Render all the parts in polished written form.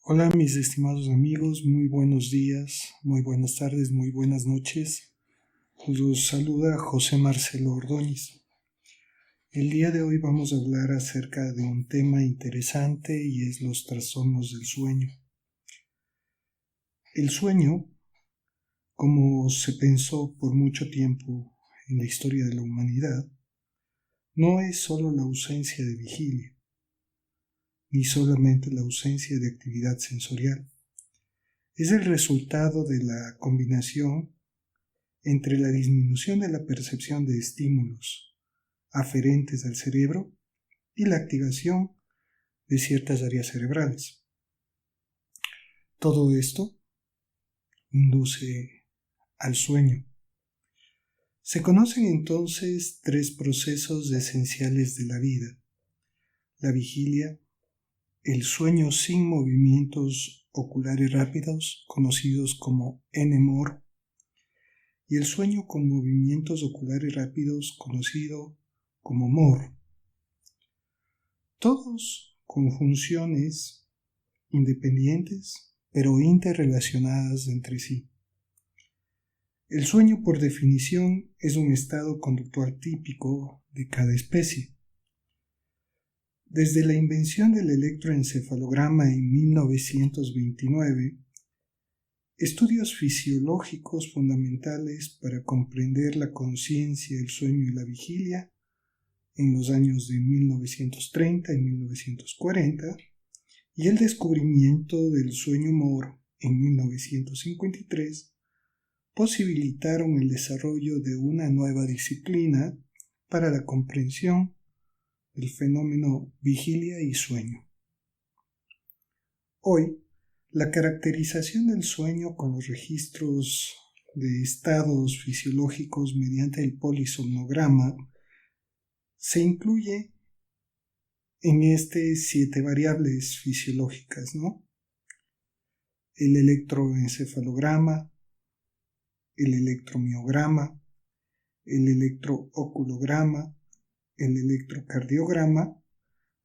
Hola mis estimados amigos, muy buenos días, muy buenas tardes, muy buenas noches. Los saluda José Marcelo Ordóñez. El día de hoy vamos a hablar acerca de un tema interesante y es los trastornos del sueño. El sueño, como se pensó por mucho tiempo en la historia de la humanidad, no es solo la ausencia de vigilia, ni solamente la ausencia de actividad sensorial. Es el resultado de la combinación entre la disminución de la percepción de estímulos aferentes al cerebro y la activación de ciertas áreas cerebrales. Todo esto induce al sueño. Se conocen entonces tres procesos esenciales de la vida: la vigilia, el sueño sin movimientos oculares rápidos, conocidos como NMOR, y el sueño con movimientos oculares rápidos, conocido como MOR. Todos con funciones independientes, pero interrelacionadas entre sí. El sueño, por definición, es un estado conductual típico de cada especie. Desde la invención del electroencefalograma en 1929, estudios fisiológicos fundamentales para comprender la conciencia, el sueño y la vigilia en los años de 1930 y 1940, y el descubrimiento del sueño MOR en 1953 posibilitaron el desarrollo de una nueva disciplina para la comprensión del fenómeno vigilia y sueño. Hoy, la caracterización del sueño con los registros de estados fisiológicos mediante el polisomnograma se incluye en 7 variables fisiológicas, El electroencefalograma, el electromiograma, el electrooculograma, el electrocardiograma,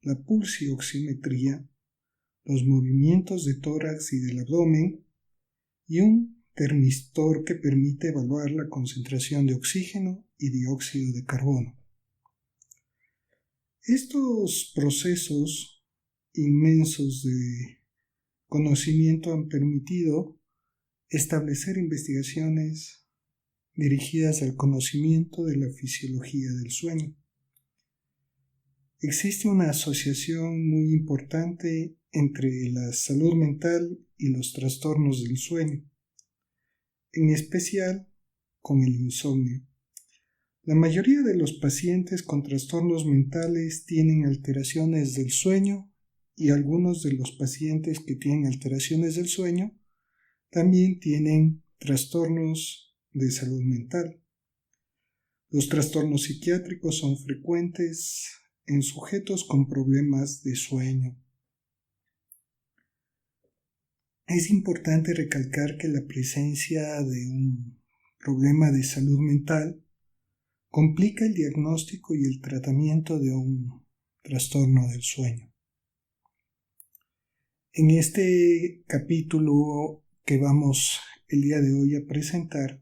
la pulsioximetría, los movimientos de tórax y del abdomen y un termistor que permite evaluar la concentración de oxígeno y dióxido de carbono. Estos procesos inmensos de conocimiento han permitido establecer investigaciones dirigidas al conocimiento de la fisiología del sueño. Existe una asociación muy importante entre la salud mental y los trastornos del sueño, en especial con el insomnio. La mayoría de los pacientes con trastornos mentales tienen alteraciones del sueño y algunos de los pacientes que tienen alteraciones del sueño también tienen trastornos de salud mental. Los trastornos psiquiátricos son frecuentes en sujetos con problemas de sueño. Es importante recalcar que la presencia de un problema de salud mental complica el diagnóstico y el tratamiento de un trastorno del sueño. En este capítulo que vamos el día de hoy a presentar,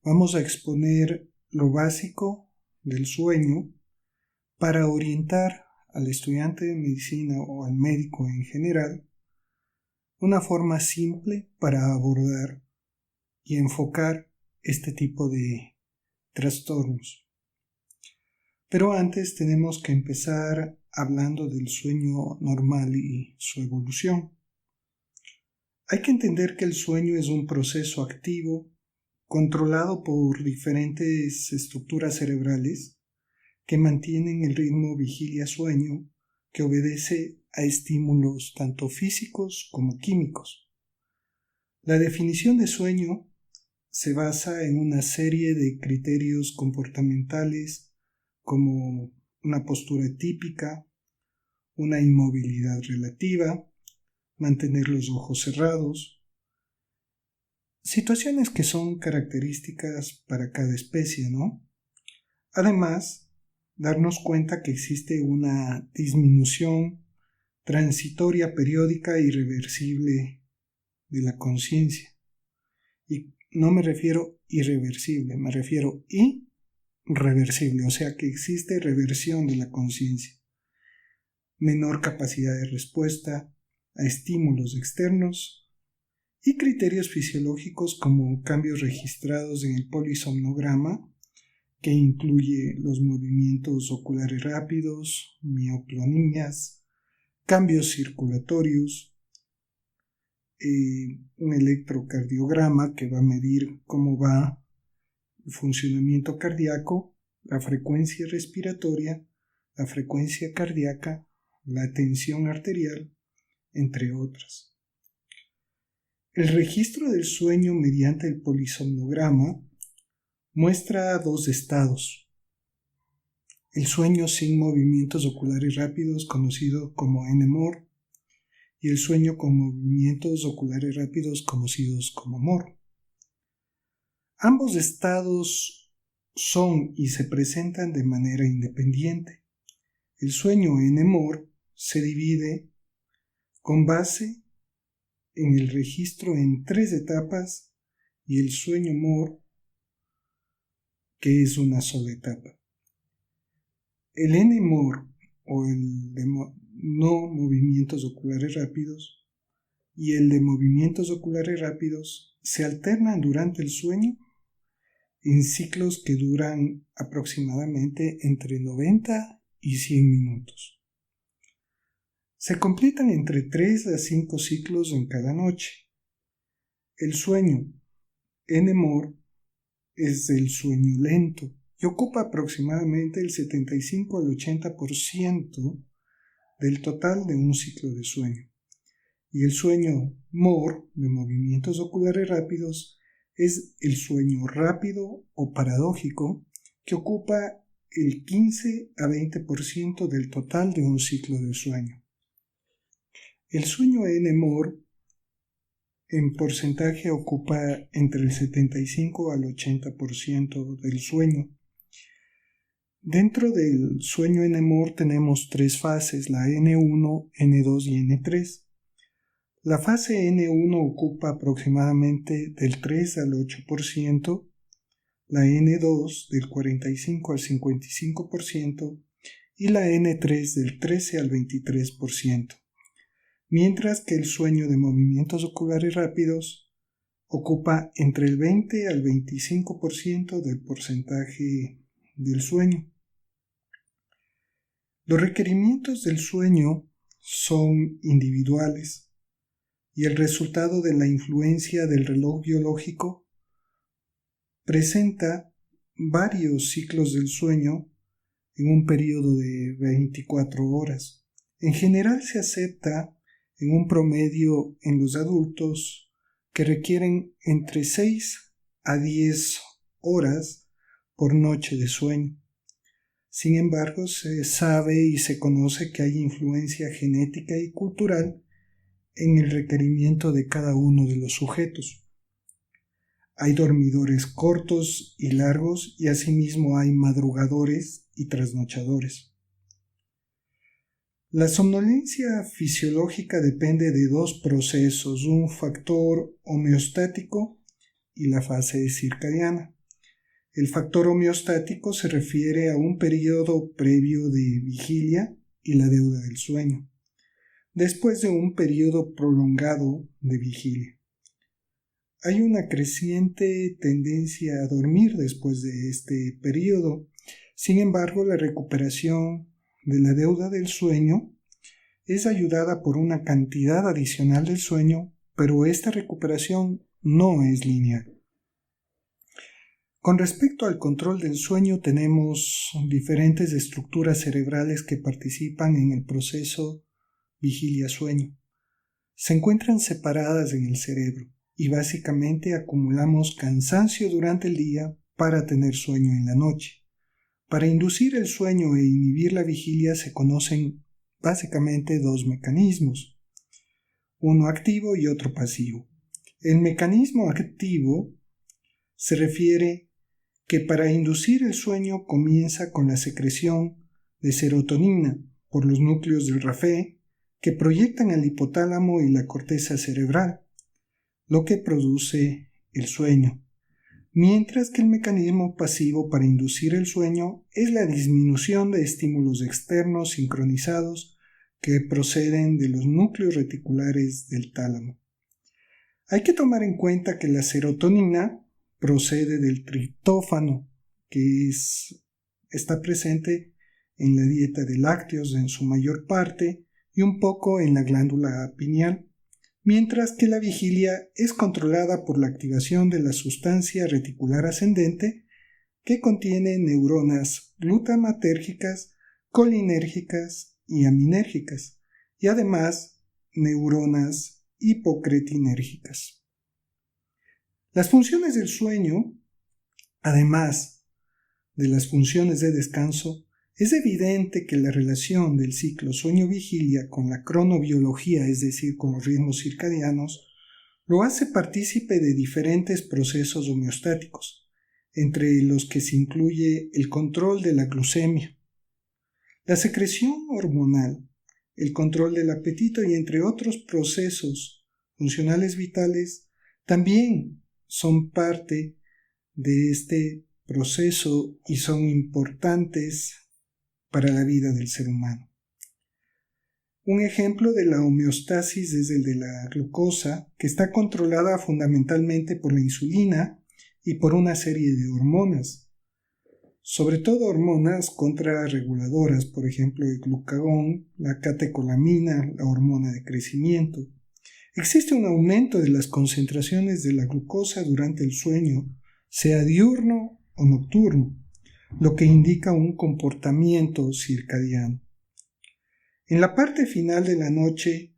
vamos a exponer lo básico del sueño para orientar al estudiante de medicina o al médico en general una forma simple para abordar y enfocar este tipo de trastornos. Pero antes tenemos que empezar hablando del sueño normal y su evolución. Hay que entender que el sueño es un proceso activo controlado por diferentes estructuras cerebrales que mantienen el ritmo vigilia-sueño que obedece a estímulos tanto físicos como químicos. La definición de sueño se basa en una serie de criterios comportamentales como una postura típica, una inmovilidad relativa, mantener los ojos cerrados, situaciones que son características para cada especie, Además, darnos cuenta que existe una disminución transitoria, periódica y reversible de la conciencia. Y no me refiero irreversible, me refiero irreversible, o sea que existe reversión de la conciencia. Menor capacidad de respuesta a estímulos externos y criterios fisiológicos como cambios registrados en el polisomnograma, que incluye los movimientos oculares rápidos, mioclonías, cambios circulatorios, un electrocardiograma que va a medir cómo va el funcionamiento cardíaco, la frecuencia respiratoria, la frecuencia cardíaca, la tensión arterial, entre otras. El registro del sueño mediante el polisomnograma muestra dos estados: el sueño sin movimientos oculares rápidos, conocido como NMOR, y el sueño con movimientos oculares rápidos, conocidos como MOR. Ambos estados son y se presentan de manera independiente. El sueño NMOR se divide con base en el registro en 3 etapas y el sueño MOR, que es una sola etapa. El NMOR, o el de no movimientos oculares rápidos, y el de movimientos oculares rápidos se alternan durante el sueño en ciclos que duran aproximadamente entre 90 y 100 minutos. Se completan entre 3 a 5 ciclos en cada noche. El sueño NMOR es el sueño lento y ocupa aproximadamente el 75 al 80% del total de un ciclo de sueño. Y el sueño MOR, de movimientos oculares rápidos, es el sueño rápido o paradójico que ocupa el 15 a 20% del total de un ciclo de sueño. El sueño NMOR en porcentaje ocupa entre el 75 al 80% del sueño. Dentro del sueño NMOR tenemos 3 fases, la N1, N2 y N3. La fase N1 ocupa aproximadamente del 3 al 8%, la N2 del 45 al 55% y la N3 del 13 al 23%. Mientras que el sueño de movimientos oculares rápidos ocupa entre el 20 al 25% del porcentaje del sueño. Los requerimientos del sueño son individuales y el resultado de la influencia del reloj biológico presenta varios ciclos del sueño en un periodo de 24 horas. En general se acepta en un promedio en los adultos que requieren entre 6 a 10 horas por noche de sueño. Sin embargo, se sabe y se conoce que hay influencia genética y cultural en el requerimiento de cada uno de los sujetos. Hay dormidores cortos y largos y asimismo hay madrugadores y trasnochadores. La somnolencia fisiológica depende de 2 procesos, un factor homeostático y la fase circadiana. El factor homeostático se refiere a un periodo previo de vigilia y la deuda del sueño, después de un periodo prolongado de vigilia. Hay una creciente tendencia a dormir después de este periodo. Sin embargo, la recuperación de la deuda del sueño es ayudada por una cantidad adicional del sueño, pero esta recuperación no es lineal. Con respecto al control del sueño, tenemos diferentes estructuras cerebrales que participan en el proceso vigilia-sueño. Se encuentran separadas en el cerebro y básicamente acumulamos cansancio durante el día para tener sueño en la noche. Para inducir el sueño e inhibir la vigilia se conocen básicamente 2 mecanismos, uno activo y otro pasivo. El mecanismo activo se refiere que para inducir el sueño comienza con la secreción de serotonina por los núcleos del RAFE, que proyectan al hipotálamo y la corteza cerebral, lo que produce el sueño, mientras que el mecanismo pasivo para inducir el sueño es la disminución de estímulos externos sincronizados que proceden de los núcleos reticulares del tálamo. Hay que tomar en cuenta que la serotonina procede del triptófano, que está presente en la dieta de lácteos en su mayor parte y un poco en la glándula pineal, mientras que la vigilia es controlada por la activación de la sustancia reticular ascendente que contiene neuronas glutamatérgicas, colinérgicas y aminérgicas, y además neuronas hipocretinérgicas. Las funciones del sueño, además de las funciones de descanso, es evidente que la relación del ciclo sueño-vigilia con la cronobiología, es decir, con los ritmos circadianos, lo hace partícipe de diferentes procesos homeostáticos, entre los que se incluye el control de la glucemia, la secreción hormonal, el control del apetito y entre otros procesos funcionales vitales, también son parte de este proceso y son importantes para la vida del ser humano. Un ejemplo de la homeostasis es el de la glucosa, que está controlada fundamentalmente por la insulina y por una serie de hormonas, sobre todo hormonas contrarreguladoras, por ejemplo el glucagón, la catecolamina, la hormona de crecimiento. Existe un aumento de las concentraciones de la glucosa durante el sueño, sea diurno o nocturno, lo que indica un comportamiento circadiano. En la parte final de la noche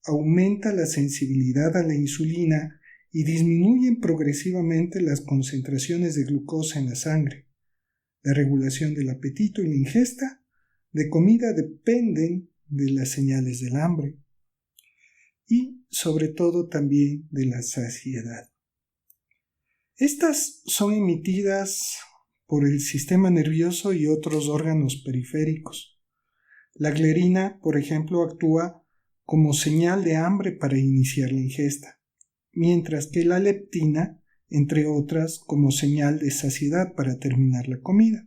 aumenta la sensibilidad a la insulina y disminuyen progresivamente las concentraciones de glucosa en la sangre. La regulación del apetito y la ingesta de comida dependen de las señales del hambre y sobre todo también de la saciedad. Estas son emitidas por el sistema nervioso y otros órganos periféricos. La glerina, por ejemplo, actúa como señal de hambre para iniciar la ingesta, mientras que la leptina, entre otras, como señal de saciedad para terminar la comida.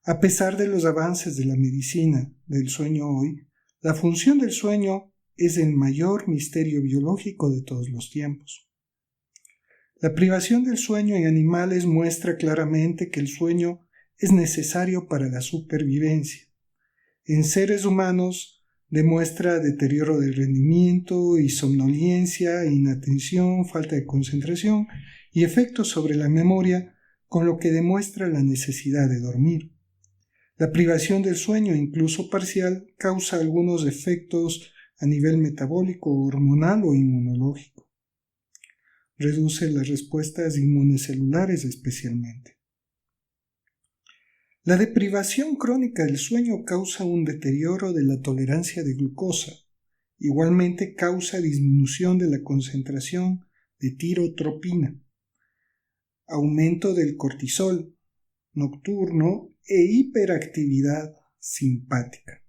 A pesar de los avances de la medicina del sueño hoy, la función del sueño es el mayor misterio biológico de todos los tiempos. La privación del sueño en animales muestra claramente que el sueño es necesario para la supervivencia. En seres humanos demuestra deterioro del rendimiento y somnolencia, inatención, falta de concentración y efectos sobre la memoria, con lo que demuestra la necesidad de dormir. La privación del sueño, incluso parcial, causa algunos efectos a nivel metabólico, hormonal o inmunológico. Reduce las respuestas inmunocelulares especialmente. La deprivación crónica del sueño causa un deterioro de la tolerancia de glucosa. Igualmente causa disminución de la concentración de tirotropina, aumento del cortisol nocturno e hiperactividad simpática.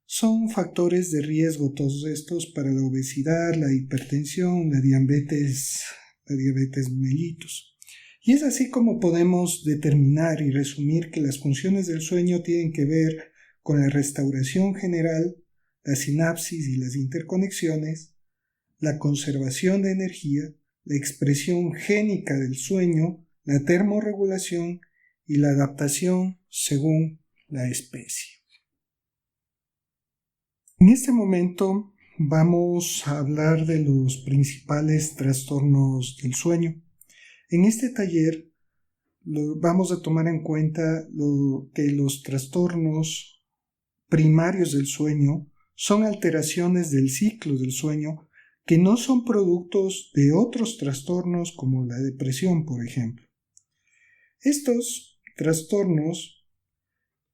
Son factores de riesgo todos estos para la obesidad, la hipertensión, la diabetes mellitus. Y es así como podemos determinar y resumir que las funciones del sueño tienen que ver con la restauración general, la sinapsis y las interconexiones, la conservación de energía, la expresión génica del sueño, la termorregulación y la adaptación según la especie. En este momento vamos a hablar de los principales trastornos del sueño. En este taller vamos a tomar en cuenta que los trastornos primarios del sueño son alteraciones del ciclo del sueño que no son productos de otros trastornos como la depresión, por ejemplo. Estos trastornos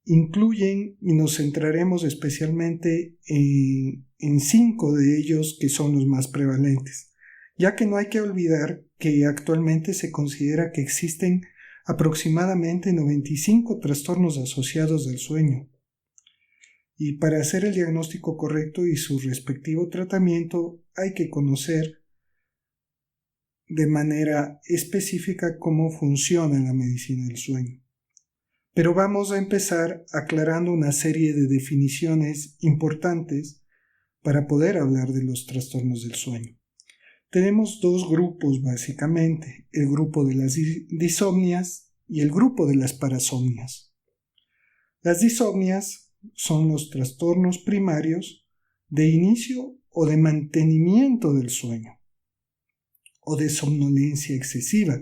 incluyen, y nos centraremos especialmente en 5 de ellos que son los más prevalentes, ya que no hay que olvidar que actualmente se considera que existen aproximadamente 95 trastornos asociados al sueño. y para hacer el diagnóstico correcto y su respectivo tratamiento hay que conocer de manera específica cómo funciona la medicina del sueño. Pero vamos a empezar aclarando una serie de definiciones importantes para poder hablar de los trastornos del sueño. Tenemos dos grupos básicamente, el grupo de las disomnias y el grupo de las parasomnias. Las disomnias son los trastornos primarios de inicio o de mantenimiento del sueño o de somnolencia excesiva,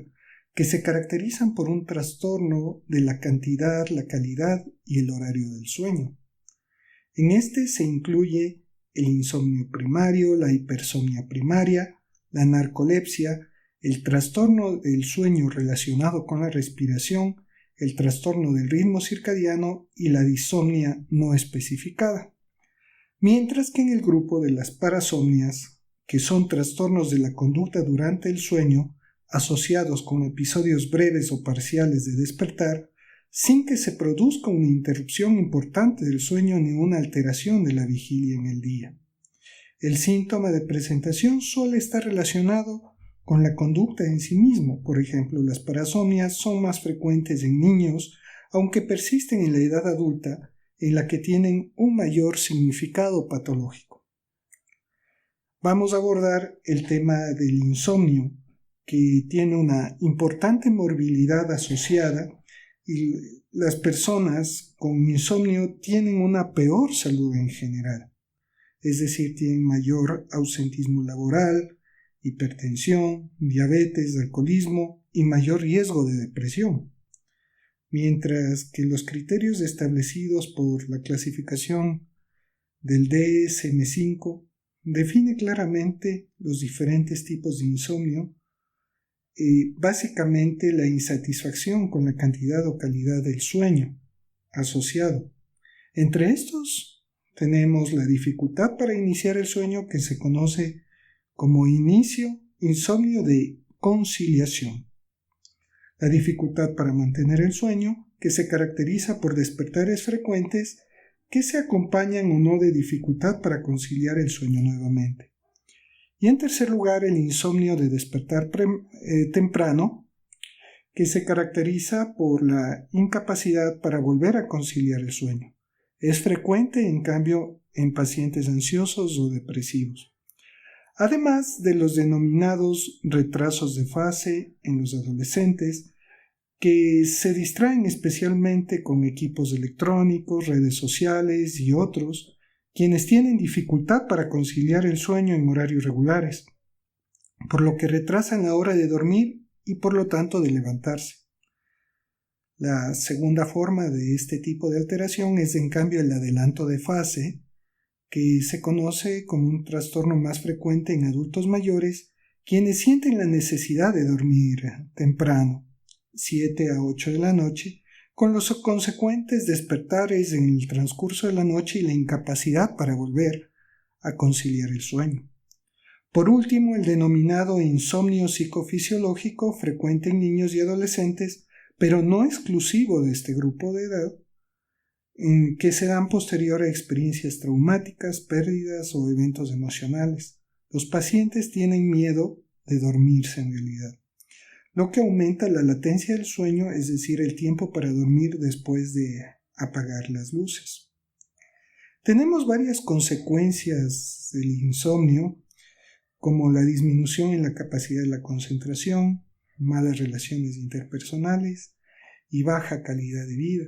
que se caracterizan por un trastorno de la cantidad, la calidad y el horario del sueño. En este se incluye el insomnio primario, la hipersomnia primaria, la narcolepsia, el trastorno del sueño relacionado con la respiración, el trastorno del ritmo circadiano y la disomnia no especificada. Mientras que en el grupo de las parasomnias, que son trastornos de la conducta durante el sueño, asociados con episodios breves o parciales de despertar, sin que se produzca una interrupción importante del sueño ni una alteración de la vigilia en el día. El síntoma de presentación suele estar relacionado con la conducta en sí mismo. Por ejemplo, las parasomnias son más frecuentes en niños, aunque persisten en la edad adulta, en la que tienen un mayor significado patológico. Vamos a abordar el tema del insomnio, que tiene una importante morbilidad asociada, y las personas con insomnio tienen una peor salud en general, es decir, tienen mayor ausentismo laboral, hipertensión, diabetes, alcoholismo y mayor riesgo de depresión. Mientras que los criterios establecidos por la clasificación del DSM-5 define claramente los diferentes tipos de insomnio, básicamente la insatisfacción con la cantidad o calidad del sueño asociado. Entre estos tenemos la dificultad para iniciar el sueño, que se conoce como insomnio de conciliación. La dificultad para mantener el sueño, que se caracteriza por despertares frecuentes que se acompañan o no de dificultad para conciliar el sueño nuevamente. Y en tercer lugar, el insomnio de despertar temprano, que se caracteriza por la incapacidad para volver a conciliar el sueño. Es frecuente, en cambio, en pacientes ansiosos o depresivos. Además de los denominados retrasos de fase en los adolescentes, que se distraen especialmente con equipos electrónicos, redes sociales y otros, quienes tienen dificultad para conciliar el sueño en horarios regulares, por lo que retrasan la hora de dormir y por lo tanto de levantarse. La segunda forma de este tipo de alteración es en cambio el adelanto de fase, que se conoce como un trastorno más frecuente en adultos mayores, quienes sienten la necesidad de dormir temprano, 7 a 8 de la noche, con los consecuentes despertares en el transcurso de la noche y la incapacidad para volver a conciliar el sueño. Por último, el denominado insomnio psicofisiológico, frecuente en niños y adolescentes, pero no exclusivo de este grupo de edad, que se dan posterior a experiencias traumáticas, pérdidas o eventos emocionales. Los pacientes tienen miedo de dormirse en realidad, lo que aumenta la latencia del sueño, es decir, el tiempo para dormir después de apagar las luces. Tenemos varias consecuencias del insomnio, como la disminución en la capacidad de la concentración, malas relaciones interpersonales y baja calidad de vida.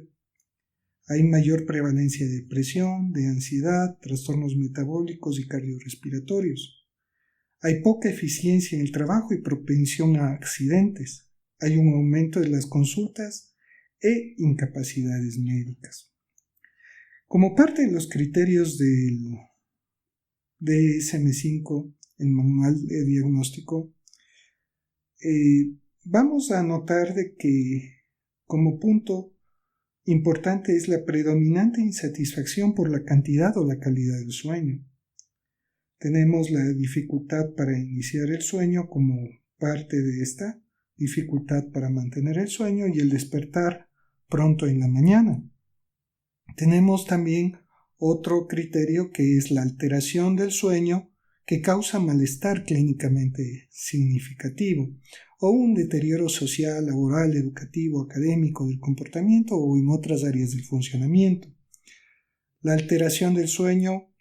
Hay mayor prevalencia de depresión, de ansiedad, trastornos metabólicos y cardiorrespiratorios. Hay poca eficiencia en el trabajo y propensión a accidentes. Hay un aumento de las consultas e incapacidades médicas. Como parte de los criterios del DSM-5, el manual de diagnóstico, vamos a notar de que como punto importante es la predominante insatisfacción por la cantidad o la calidad del sueño. Tenemos la dificultad para iniciar el sueño como parte de esta, dificultad para mantener el sueño y el despertar pronto en la mañana. Tenemos también Otro criterio que es la alteración del sueño que causa malestar clínicamente significativo o un deterioro social, laboral, educativo, académico del comportamiento o en otras áreas del funcionamiento. La alteración del sueño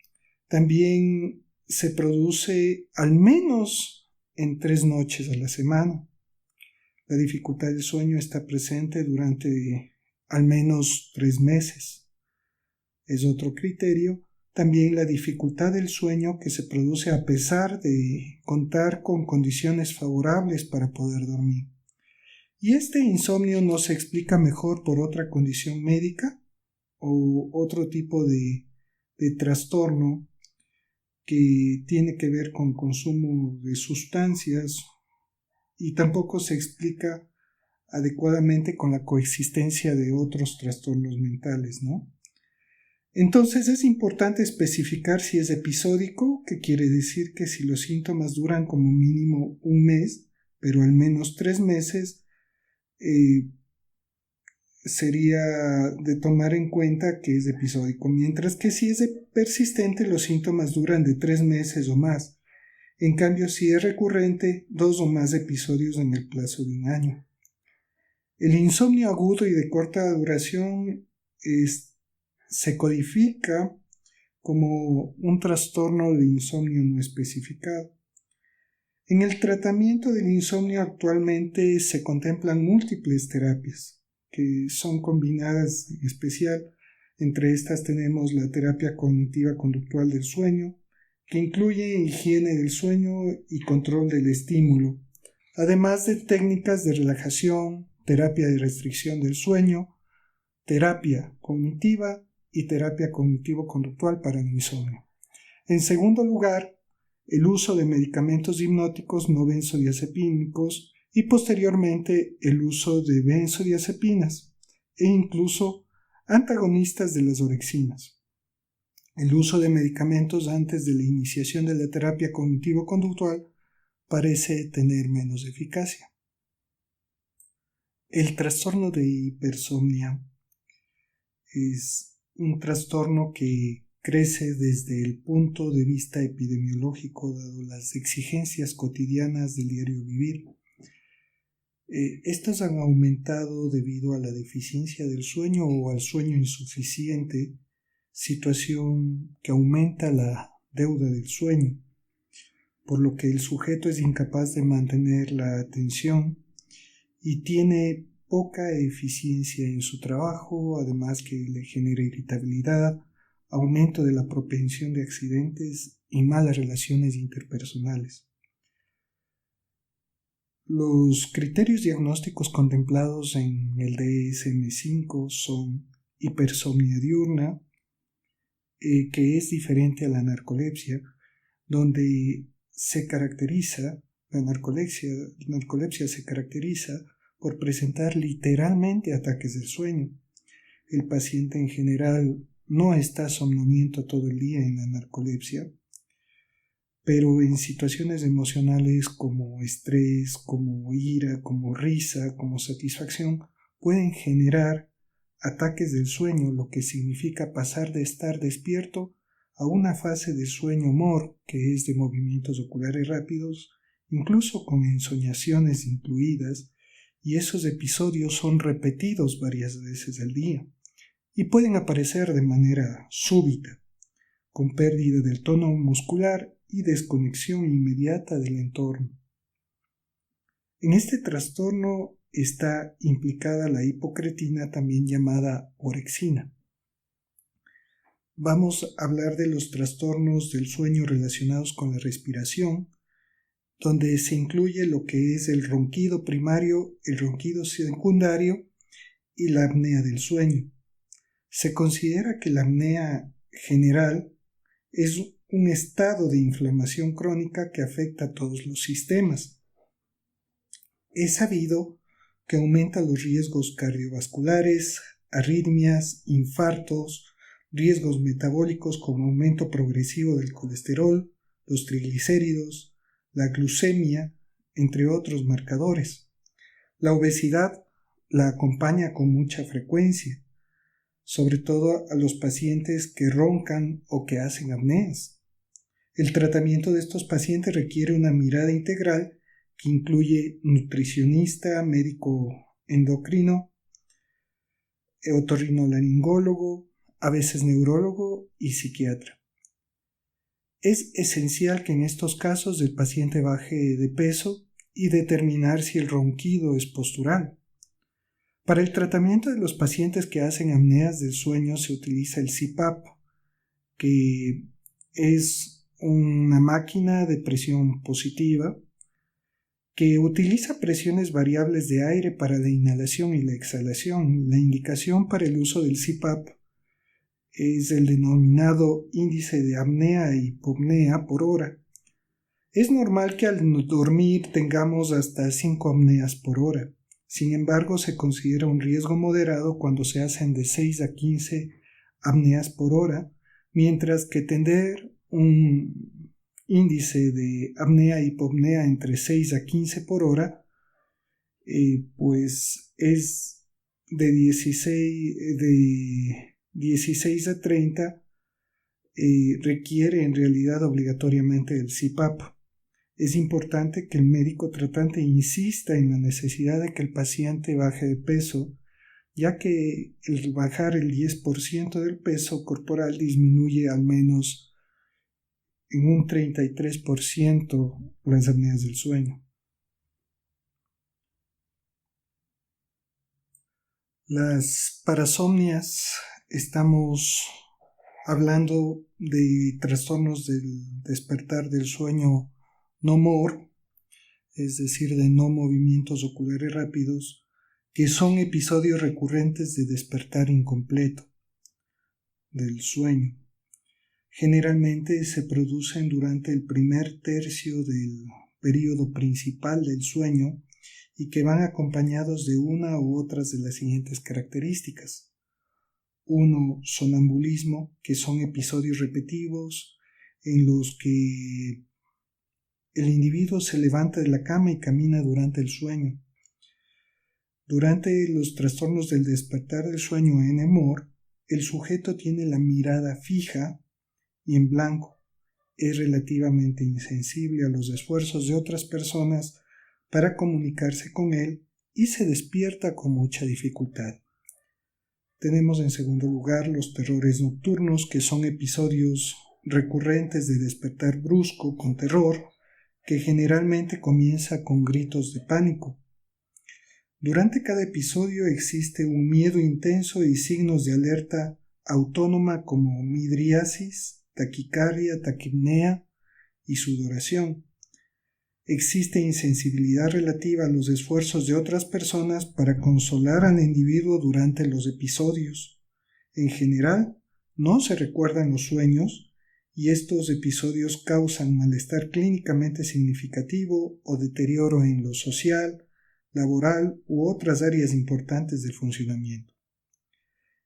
también se produce al menos en 3 noches a la semana. La dificultad del sueño está presente durante al menos 3 meses. Es otro criterio. También la dificultad del sueño que se produce a pesar de contar con condiciones favorables para poder dormir. Y este insomnio no se explica mejor por otra condición médica o otro tipo de trastorno que tiene que ver con consumo de sustancias, y tampoco se explica adecuadamente con la coexistencia de otros trastornos mentales, ¿no? Entonces es importante especificar si es episódico, que quiere decir que si los síntomas duran como mínimo 1 mes, pero al menos 3 meses, sería de tomar en cuenta que es episódico, mientras que si es persistente los síntomas duran de 3 meses o más. En cambio, si es recurrente, 2 o más episodios en el plazo de 1 año. El insomnio agudo y de corta duración se codifica como un trastorno de insomnio no especificado. En el tratamiento del insomnio actualmente se contemplan múltiples terapias que son combinadas en especial. Entre estas tenemos la terapia cognitiva conductual del sueño, que incluye higiene del sueño y control del estímulo, además de técnicas de relajación, terapia de restricción del sueño, terapia cognitiva y terapia cognitivo-conductual para el insomnio. En segundo lugar, el uso de medicamentos hipnóticos no benzodiazepínicos y posteriormente el uso de benzodiazepinas e incluso antagonistas de las orexinas. El uso de medicamentos antes de la iniciación de la terapia cognitivo-conductual parece tener menos eficacia. El trastorno de hipersomnia es un trastorno que crece desde el punto de vista epidemiológico dado las exigencias cotidianas del diario vivir. Estas han aumentado debido a la deficiencia del sueño o al sueño insuficiente, situación que aumenta la deuda del sueño, por lo que el sujeto es incapaz de mantener la atención y tiene poca eficiencia en su trabajo, además que le genera irritabilidad, aumento de la propensión de accidentes y malas relaciones interpersonales. Los criterios diagnósticos contemplados en el DSM-5 son hipersomnia diurna, que es diferente a la narcolepsia, donde la narcolepsia se caracteriza por presentar literalmente ataques del sueño. El paciente en general no está somnoliento todo el día en la narcolepsia, pero en situaciones emocionales como estrés, como ira, como risa, como satisfacción, pueden generar ataques del sueño, lo que significa pasar de estar despierto a una fase de sueño MOR, que es de movimientos oculares rápidos, incluso con ensoñaciones incluidas, y esos episodios son repetidos varias veces al día, y pueden aparecer de manera súbita, con pérdida del tono muscular y desconexión inmediata del entorno. En este trastorno está implicada la hipocretina, también llamada orexina. Vamos a hablar de los trastornos del sueño relacionados con la respiración, donde se incluye lo que es el ronquido primario, el ronquido secundario y la apnea del sueño. Se considera que la apnea general es un estado de inflamación crónica que afecta a todos los sistemas. Es sabido que aumenta los riesgos cardiovasculares, arritmias, infartos, riesgos metabólicos como aumento progresivo del colesterol, los triglicéridos, la glucemia, entre otros marcadores. La obesidad la acompaña con mucha frecuencia. sobre todo a los pacientes que roncan o que hacen apneas. El tratamiento de estos pacientes requiere una mirada integral que incluye nutricionista, médico endocrino, otorrinolaringólogo, a veces neurólogo y psiquiatra. Es esencial que en estos casos el paciente baje de peso y determinar si el ronquido es postural. Para el tratamiento de los pacientes que hacen apneas del sueño se utiliza el CPAP, que es una máquina de presión positiva que utiliza presiones variables de aire para la inhalación y la exhalación. La indicación para el uso del CPAP es el denominado índice de apnea e hipopnea por hora. Es normal que al dormir tengamos hasta 5 apneas por hora. Sin embargo, se considera un riesgo moderado cuando se hacen de 6 a 15 apneas por hora, mientras que tener un índice de apnea e hipopnea entre 6 a 15 por hora, pues es de 16 a 30, requiere en realidad obligatoriamente el CPAP. Es importante que el médico tratante insista en la necesidad de que el paciente baje de peso, ya que el bajar el 10% del peso corporal disminuye al menos en un 33% las apneas del sueño. Las parasomnias, estamos hablando de trastornos del despertar del sueño no MOR, es decir, de no movimientos oculares rápidos, que son episodios recurrentes de despertar incompleto del sueño. Generalmente se producen durante el primer tercio del período principal del sueño y que van acompañados de una u otras de las siguientes características. 1. Sonambulismo, que son episodios repetitivos en los que el individuo se levanta de la cama y camina durante el sueño. Durante los trastornos del despertar del sueño NMOR, el sujeto tiene la mirada fija y en blanco. Es relativamente insensible a los esfuerzos de otras personas para comunicarse con él y se despierta con mucha dificultad. Tenemos en segundo lugar los terrores nocturnos, que son episodios recurrentes de despertar brusco con terror, que generalmente comienza con gritos de pánico. Durante cada episodio existe un miedo intenso y signos de alerta autónoma como midriasis, taquicardia, taquipnea y sudoración. Existe insensibilidad relativa a los esfuerzos de otras personas para consolar al individuo durante los episodios. En general, no se recuerdan los sueños y estos episodios causan malestar clínicamente significativo o deterioro en lo social, laboral u otras áreas importantes del funcionamiento.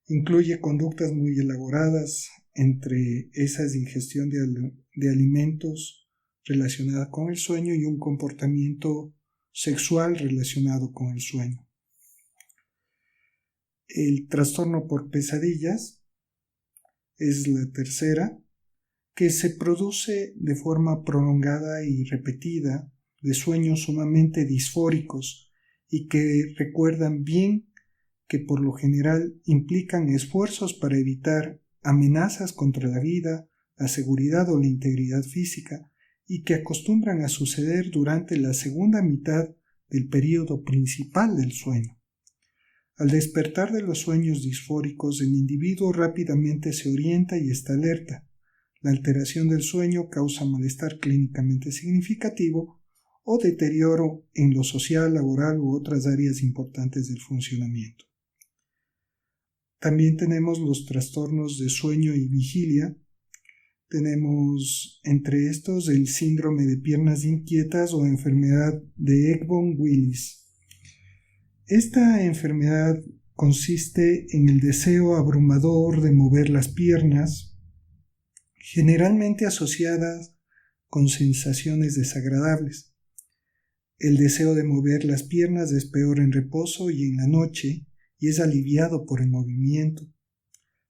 Incluye conductas muy elaboradas, entre esas ingestión de alimentos relacionada con el sueño y un comportamiento sexual relacionado con el sueño. El trastorno por pesadillas es la tercera, que se produce de forma prolongada y repetida de sueños sumamente disfóricos y que recuerdan bien que por lo general implican esfuerzos para evitar amenazas contra la vida, la seguridad o la integridad física y que acostumbran a suceder durante la segunda mitad del período principal del sueño. Al despertar de los sueños disfóricos, el individuo rápidamente se orienta y está alerta. La alteración del sueño causa malestar clínicamente significativo o deterioro en lo social, laboral u otras áreas importantes del funcionamiento. También tenemos los trastornos de sueño y vigilia. Tenemos entre estos el síndrome de piernas inquietas o enfermedad de Ekbom-Willis. Esta enfermedad consiste en el deseo abrumador de mover las piernas, generalmente asociadas con sensaciones desagradables. El deseo de mover las piernas es peor en reposo y en la noche y es aliviado por el movimiento.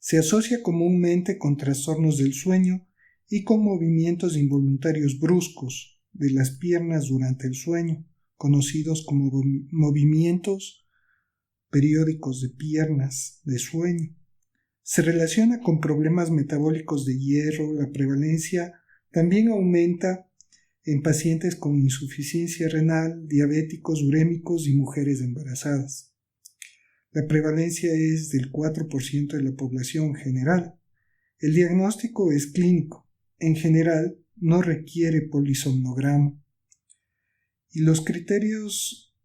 Se asocia comúnmente con trastornos del sueño y con movimientos involuntarios bruscos de las piernas durante el sueño, conocidos como movimientos periódicos de piernas de sueño. Se relaciona con problemas metabólicos de hierro. La prevalencia también aumenta en pacientes con insuficiencia renal, diabéticos, urémicos y mujeres embarazadas. La prevalencia es del 4% de la población general. El diagnóstico es clínico. En general, no requiere polisomnograma. Y los criterios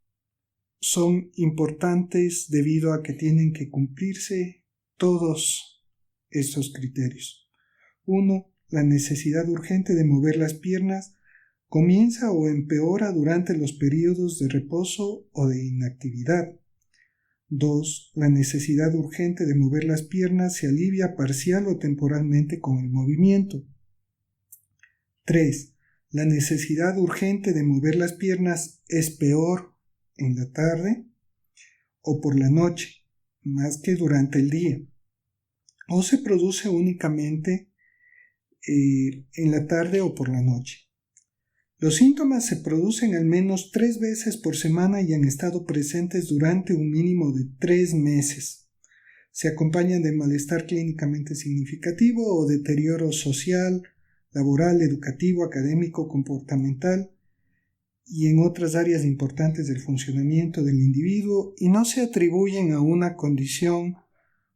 son importantes debido a que tienen que cumplirse todos estos criterios. 1. La necesidad urgente de mover las piernas comienza o empeora durante los periodos de reposo o de inactividad. 2. La necesidad urgente de mover las piernas se alivia parcial o temporalmente con el movimiento. 3. La necesidad urgente de mover las piernas es peor en la tarde o por la noche, más que durante el día, o se produce únicamente en la tarde o por la noche. Los síntomas se producen al menos 3 veces por semana y han estado presentes durante un mínimo de 3 meses. Se acompañan de malestar clínicamente significativo o deterioro social, laboral, educativo, académico, comportamental y en otras áreas importantes del funcionamiento del individuo, y no se atribuyen a una condición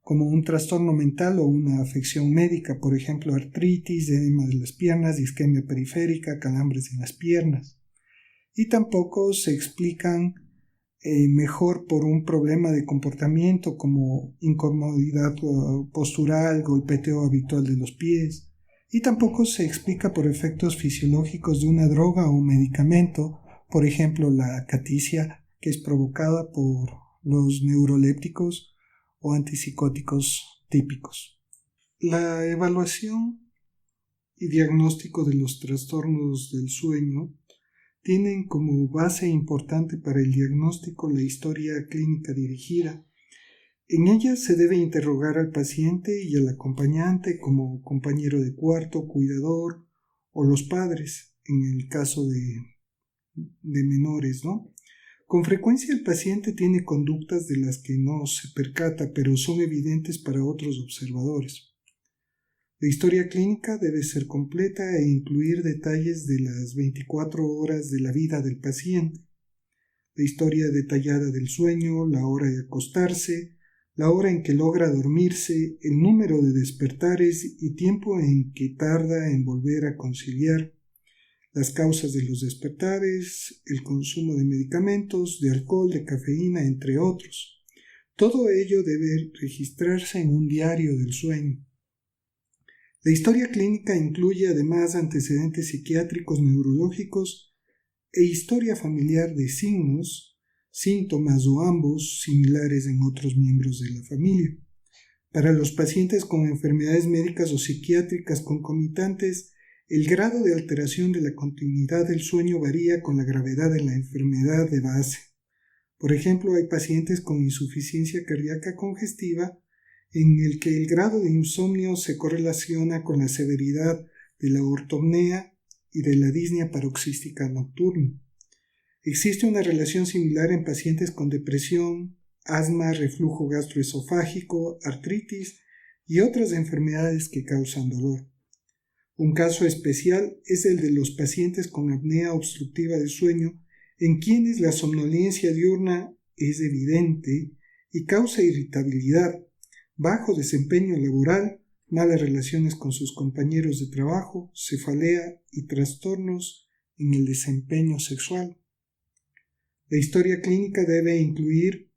como un trastorno mental o una afección médica, por ejemplo, artritis, edema de las piernas, isquemia periférica, calambres en las piernas. Y tampoco se explican mejor por un problema de comportamiento como incomodidad postural, golpeteo habitual de los pies. Y tampoco se explica por efectos fisiológicos de una droga o un medicamento, por ejemplo la acaticia, que es provocada por los neurolépticos o antipsicóticos típicos. La evaluación y diagnóstico de los trastornos del sueño tienen como base importante para el diagnóstico la historia clínica dirigida. En ella se debe interrogar al paciente y al acompañante como compañero de cuarto, cuidador o los padres, en el caso de menores, ¿no? Con frecuencia el paciente tiene conductas de las que no se percata, pero son evidentes para otros observadores. La historia clínica debe ser completa e incluir detalles de las 24 horas de la vida del paciente, la historia detallada del sueño, la hora de acostarse, la hora en que logra dormirse, el número de despertares y tiempo en que tarda en volver a conciliar, las causas de los despertares, el consumo de medicamentos, de alcohol, de cafeína, entre otros. Todo ello debe registrarse en un diario del sueño. La historia clínica incluye además antecedentes psiquiátricos, neurológicos e historia familiar de signos, síntomas o ambos similares en otros miembros de la familia. Para los pacientes con enfermedades médicas o psiquiátricas concomitantes, el grado de alteración de la continuidad del sueño varía con la gravedad de la enfermedad de base. Por ejemplo, hay pacientes con insuficiencia cardíaca congestiva en el que el grado de insomnio se correlaciona con la severidad de la ortopnea y de la disnea paroxística nocturna. Existe una relación similar en pacientes con depresión, asma, reflujo gastroesofágico, artritis y otras enfermedades que causan dolor. Un caso especial es el de los pacientes con apnea obstructiva del sueño, en quienes la somnolencia diurna es evidente y causa irritabilidad, bajo desempeño laboral, malas relaciones con sus compañeros de trabajo, cefalea y trastornos en el desempeño sexual. La historia clínica debe incluir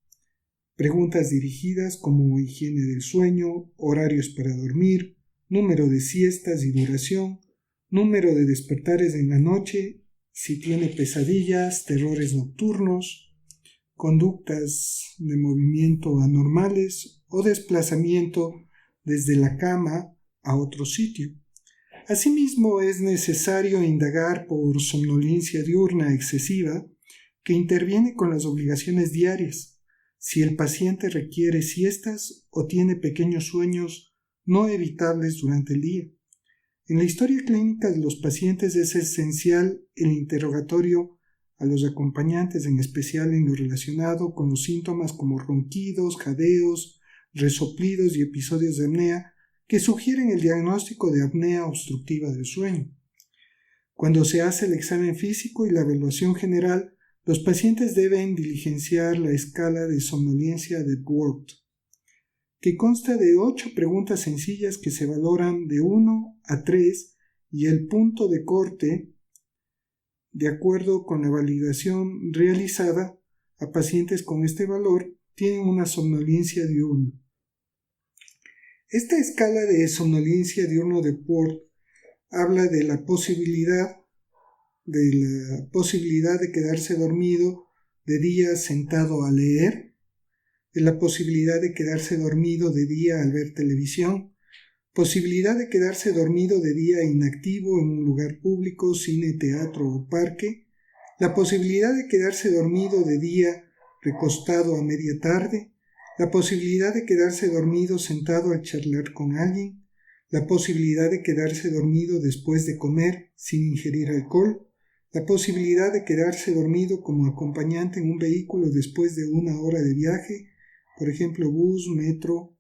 preguntas dirigidas como higiene del sueño, horarios para dormir, número de siestas y duración, número de despertares en la noche, si tiene pesadillas, terrores nocturnos, conductas de movimiento anormales o desplazamiento desde la cama a otro sitio. Asimismo, es necesario indagar por somnolencia diurna excesiva que interviene con las obligaciones diarias, si el paciente requiere siestas o tiene pequeños sueños no evitables durante el día. En la historia clínica de los pacientes es esencial el interrogatorio a los acompañantes, en especial en lo relacionado con los síntomas como ronquidos, jadeos, resoplidos y episodios de apnea que sugieren el diagnóstico de apnea obstructiva del sueño. Cuando se hace el examen físico y la evaluación general, los pacientes deben diligenciar la escala de somnolencia de Borg, que consta de 8 preguntas sencillas que se valoran de 1 a 3 y el punto de corte, de acuerdo con la validación realizada, a pacientes con este valor tienen una somnolencia diurna. Esta escala de somnolencia diurna de Borg habla de la posibilidad de quedarse dormido de día sentado a leer, de la posibilidad de quedarse dormido de día al ver televisión, posibilidad de quedarse dormido de día inactivo en un lugar público, cine, teatro o parque, la posibilidad de quedarse dormido de día recostado a media tarde, la posibilidad de quedarse dormido sentado a charlar con alguien, la posibilidad de quedarse dormido después de comer sin ingerir alcohol, la posibilidad de quedarse dormido como acompañante en un vehículo después de 1 hora de viaje, por ejemplo bus, metro,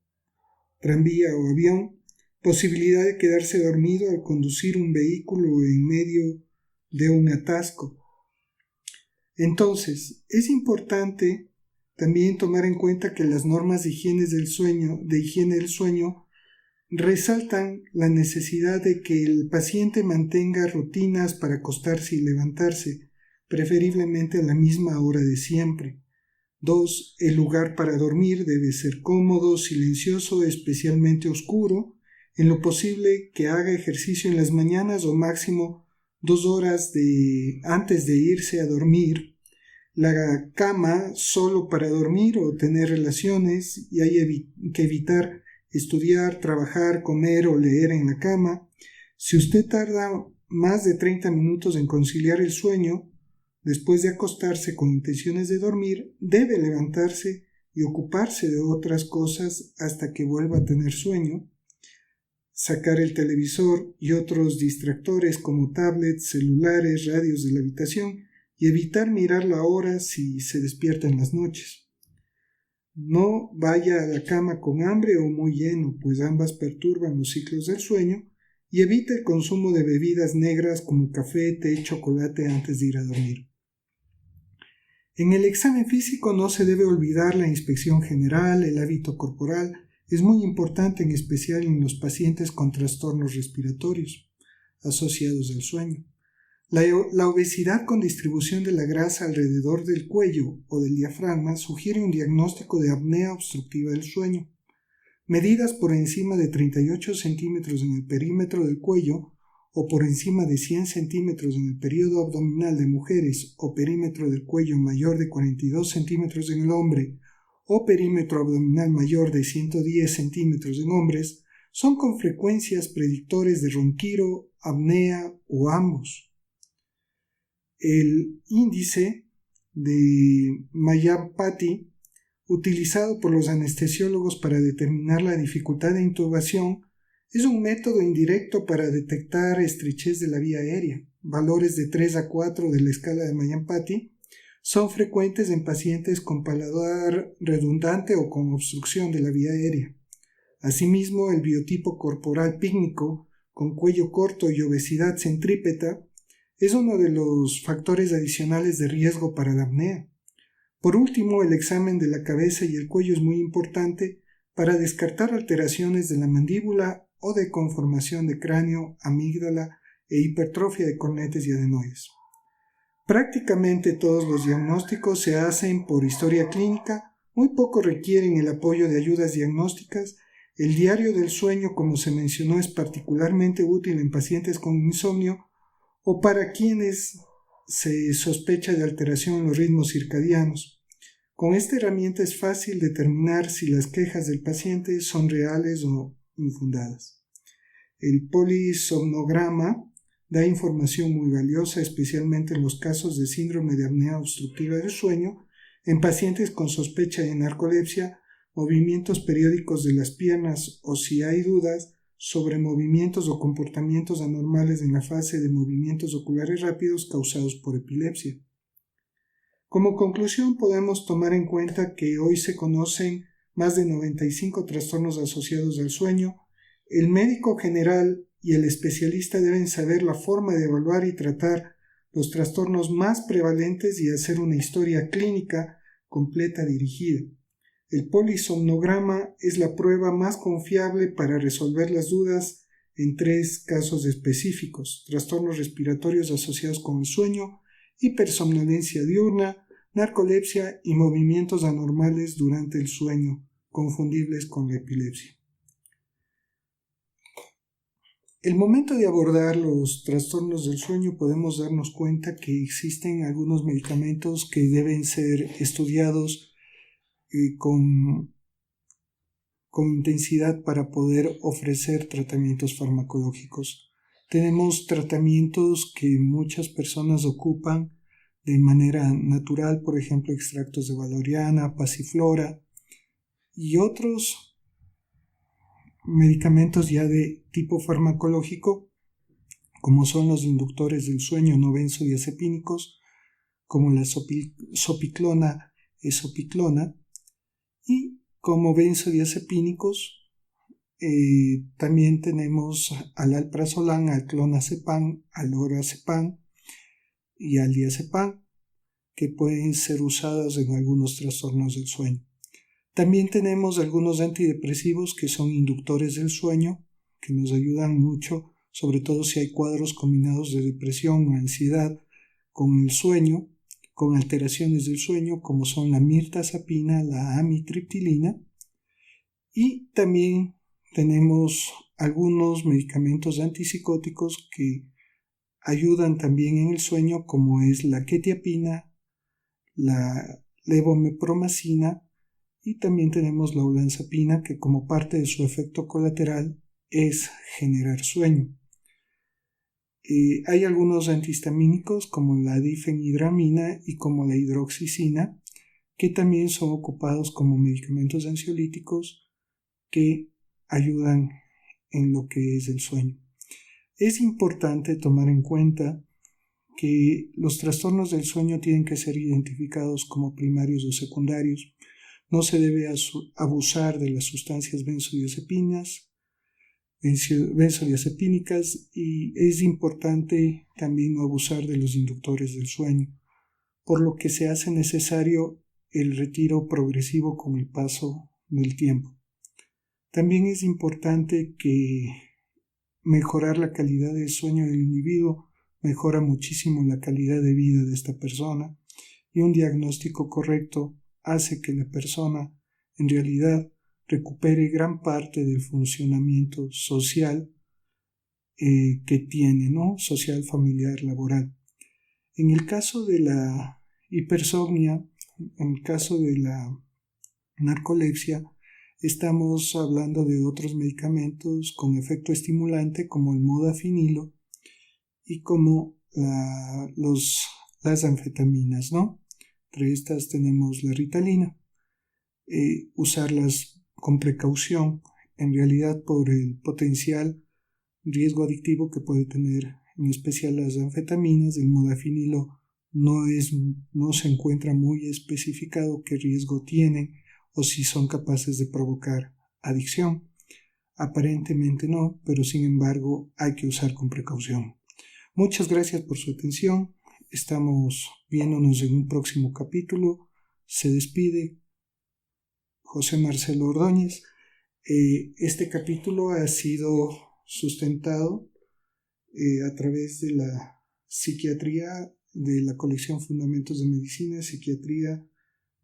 tranvía o avión, posibilidad de quedarse dormido al conducir un vehículo en medio de un atasco. Entonces, es importante también tomar en cuenta que las normas de higiene del sueño resaltan la necesidad de que el paciente mantenga rutinas para acostarse y levantarse, preferiblemente a la misma hora de siempre. 2. El lugar para dormir debe ser cómodo, silencioso, especialmente oscuro, en lo posible que haga ejercicio en las mañanas o máximo 2 horas antes de irse a dormir. La cama solo para dormir o tener relaciones, y hay que evitar estudiar, trabajar, comer o leer en la cama. Si usted tarda más de 30 minutos en conciliar el sueño, después de acostarse con intenciones de dormir, debe levantarse y ocuparse de otras cosas hasta que vuelva a tener sueño. Sacar el televisor y otros distractores como tablets, celulares, radios de la habitación y evitar mirar la hora si se despierta en las noches. No vaya a la cama con hambre o muy lleno, pues ambas perturban los ciclos del sueño, y evite el consumo de bebidas negras como café, té, chocolate antes de ir a dormir. En el examen físico no se debe olvidar la inspección general, el hábito corporal, es muy importante en especial en los pacientes con trastornos respiratorios asociados al sueño. La obesidad con distribución de la grasa alrededor del cuello o del diafragma sugiere un diagnóstico de apnea obstructiva del sueño. Medidas por encima de 38 centímetros en el perímetro del cuello o por encima de 100 centímetros en el período abdominal de mujeres o perímetro del cuello mayor de 42 centímetros en el hombre o perímetro abdominal mayor de 110 centímetros en hombres son con frecuencias predictores de ronquido, apnea o ambos. El índice de Mallampati, utilizado por los anestesiólogos para determinar la dificultad de intubación, es un método indirecto para detectar estrechez de la vía aérea. Valores de 3 a 4 de la escala de Mallampati son frecuentes en pacientes con paladar redundante o con obstrucción de la vía aérea. Asimismo, el biotipo corporal pícnico, con cuello corto y obesidad centrípeta, es uno de los factores adicionales de riesgo para la apnea. Por último, el examen de la cabeza y el cuello es muy importante para descartar alteraciones de la mandíbula o de conformación de cráneo, amígdala e hipertrofia de cornetes y adenoides. Prácticamente todos los diagnósticos se hacen por historia clínica, muy poco requieren el apoyo de ayudas diagnósticas. El diario del sueño, como se mencionó, es particularmente útil en pacientes con insomnio o para quienes se sospecha de alteración en los ritmos circadianos. Con esta herramienta es fácil determinar si las quejas del paciente son reales o infundadas. El polisomnograma da información muy valiosa, especialmente en los casos de síndrome de apnea obstructiva del sueño, en pacientes con sospecha de narcolepsia, movimientos periódicos de las piernas o si hay dudas sobre movimientos o comportamientos anormales en la fase de movimientos oculares rápidos causados por epilepsia. Como conclusión, podemos tomar en cuenta que hoy se conocen más de 95 trastornos asociados al sueño. El médico general y el especialista deben saber la forma de evaluar y tratar los trastornos más prevalentes y hacer una historia clínica completa dirigida. El polisomnograma es la prueba más confiable para resolver las dudas en 3 casos específicos: trastornos respiratorios asociados con el sueño, hipersomnolencia diurna, narcolepsia y movimientos anormales durante el sueño, confundibles con la epilepsia. El momento de abordar los trastornos del sueño podemos darnos cuenta que existen algunos medicamentos que deben ser estudiados con intensidad para poder ofrecer tratamientos farmacológicos. Tenemos tratamientos que muchas personas ocupan de manera natural, por ejemplo, extractos de valeriana, pasiflora y otros medicamentos ya de tipo farmacológico, como son los inductores del sueño no benzodiazepínicos, como la sopiclona, esopiclona, y como benzodiazepínicos también tenemos al alprazolam, al clonazepam, al lorazepam y al diazepam, que pueden ser usados en algunos trastornos del sueño. También tenemos algunos antidepresivos que son inductores del sueño, que nos ayudan mucho, sobre todo si hay cuadros combinados de depresión o ansiedad con el sueño, con alteraciones del sueño, como son la mirtazapina, la amitriptilina, y también tenemos algunos medicamentos antipsicóticos que ayudan también en el sueño, como es la quetiapina, la levomepromacina, y también tenemos la olanzapina, que como parte de su efecto colateral es generar sueño. Hay algunos antihistamínicos como la difenhidramina y como la hidroxicina, que también son ocupados como medicamentos ansiolíticos que ayudan en lo que es el sueño. Es importante tomar en cuenta que los trastornos del sueño tienen que ser identificados como primarios o secundarios. No se debe abusar de las sustancias benzodiazepínicas y es importante también no abusar de los inductores del sueño, por lo que se hace necesario el retiro progresivo con el paso del tiempo. También es importante que mejorar la calidad del sueño del individuo mejora muchísimo la calidad de vida de esta persona, y un diagnóstico correcto hace que la persona en realidad recupere gran parte del funcionamiento social que tiene, ¿no? Social, familiar, laboral. En el caso de la hipersomnia, en el caso de la narcolepsia, estamos hablando de otros medicamentos con efecto estimulante como el modafinilo y como las anfetaminas, ¿no? Entre estas tenemos la ritalina. Usarlas con precaución, en realidad por el potencial riesgo adictivo que puede tener, en especial las anfetaminas. El modafinilo no se encuentra muy especificado qué riesgo tienen o si son capaces de provocar adicción. Aparentemente no, pero sin embargo hay que usar con precaución. Muchas gracias por su atención. Estamos viéndonos en un próximo capítulo. Se despide José Marcelo Ordóñez. Este capítulo ha sido sustentado a través de la psiquiatría de la colección Fundamentos de Medicina, psiquiatría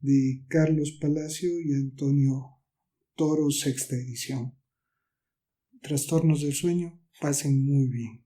de Carlos Palacio y Antonio Toro, sexta edición. Trastornos del sueño, pasen muy bien.